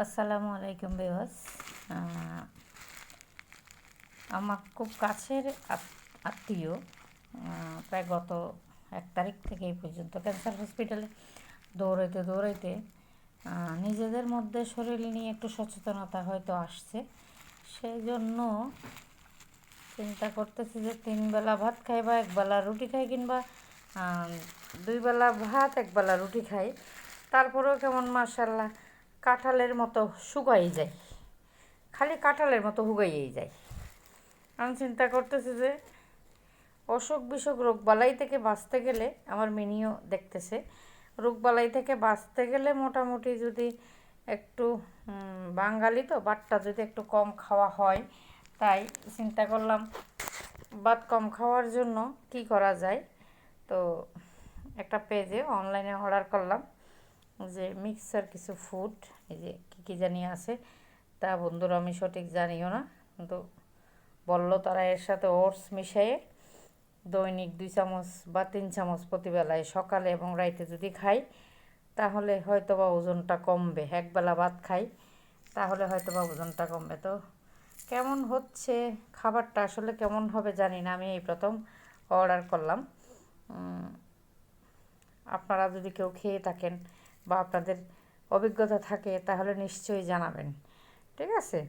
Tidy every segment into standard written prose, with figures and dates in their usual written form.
আসসালামু আলাইকুম ভিউয়ার্স। আমার খুব কাছের আত্মীয় প্রায় গত 1 তারিখ থেকে এই পর্যন্ত ক্যান্সার হসপিটালে দৌড়াইতে দৌড়াইতে নিজেদের মধ্যে শরীর নিয়ে একটু সচেতনতা হয়তো আসছে। সেই জন্য চিন্তা করতেছি যে 3 বেলা ভাত খাই বা 1 বেলা রুটি খাই, কিংবা 2 বেলা ভাত 1 বেলা রুটি খাই, তারপরেও কেমন মাশাআল্লাহ কাঁঠালের মতো শুকাই যায়, খালি কাঁঠালের মতো হুগাইয়েই যায়। আমি চিন্তা করতেছি যে অসুখ বিসুখ রোগবালাই থেকে বাঁচতে গেলে, আমার মিনিও দেখতেছে, রোগবালাই থেকে বাঁচতে গেলে মোটামুটি যদি একটু বাঙালি তো ভাতটা যদি একটু কম খাওয়া হয়, তাই চিন্তা করলাম ভাত কম খাওয়ার জন্য কি করা যায়। তো একটা পেজে অনলাইনে অর্ডার করলাম যে মিক্সার কিছু ফুড, এই যে কী জানি আছে, তা বন্ধুরা আমি সঠিক জানিও না, কিন্তু বললো তারা এর সাথে ওটস মিশিয়ে দৈনিক 2 চামচ বা 3 চামচ প্রতিবেলায় সকালে এবং রাইতে যদি খাই, তাহলে হয়তো বা ওজনটা কমবে। একবেলা ভাত খাই তাহলে হয়তো বা ওজনটা কমবে। তো কেমন হচ্ছে খাবারটা, আসলে কেমন হবে জানি না, আমি এই প্রথম অর্ডার করলাম। আপনারা যদি কেউ খেয়ে থাকেন বা আপনাদের অভিজ্ঞতা থাকে তাহলে নিশ্চয়ই জানাবেন, ঠিক আছে?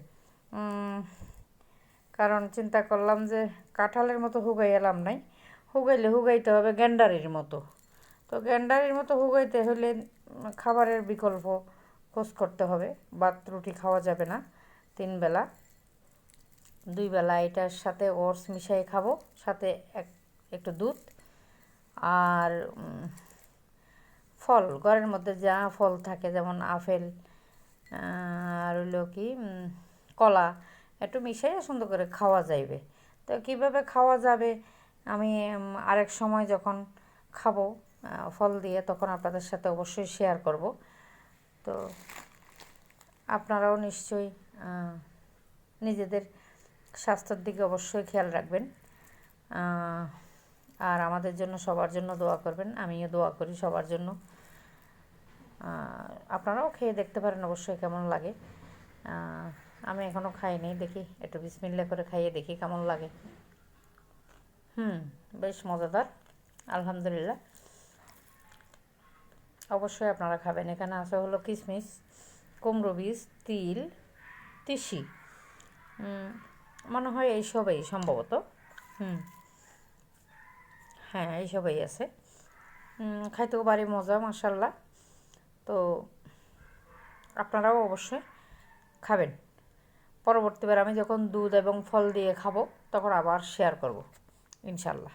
কারণ চিন্তা করলাম যে কাঁঠালের মতো হুগাই এলাম নাই, হুগাইতে হবে গ্যান্ডারির মতো। তো গ্যান্ডারির মতো হুগাইতে হলে খাবারের বিকল্প খোঁজ করতে হবে। ভাত রুটি খাওয়া যাবে না 3 বেলা, 2 বেলা এটার সাথে ওটস মিশিয়ে খাবো, সাথে একটু দুধ আর ফল, ঘরের মধ্যে যা ফল থাকে, যেমন আপেল আর হইলো কি কলা, একটু মিশিয়ে সুন্দর করে খাওয়া যাইবে। তো কীভাবে খাওয়া যাবে আমি আরেক সময় যখন খাবো ফল দিয়ে, তখন আপনাদের সাথে অবশ্যই শেয়ার করব। তো আপনারাও নিশ্চয়ই নিজেদের স্বাস্থ্যের দিকে অবশ্যই খেয়াল রাখবেন, আর আমাদের জন্য সবার জন্য দোয়া করবেন। আমিও দোয়া করি সবার জন্য। আপনারাও খেয়ে দেখতে পারেন অবশ্যই কেমন লাগে। আমি এখনও খাইনি, দেখি একটু বিসমিল্লাহ করে খাইয়ে দেখি কেমন লাগে। বেশ মজাদার, আলহামদুলিল্লাহ। অবশ্যই আপনারা খাবেন। এখানে আছে হলো কিশমিশ, কুমড়ো বীজ, তিল, তিসি, মনে হয় এইসবই সম্ভবত। হ্যাঁ, এইসবই আছে। খাইতেও ভারী মজা মাশাআল্লাহ। তো আপনারাও অবশ্যই খাবেন। পরবর্তীবার আমি যখন দুধ এবং ফল দিয়ে খাবো তখন আবার শেয়ার করব ইনশাল্লাহ।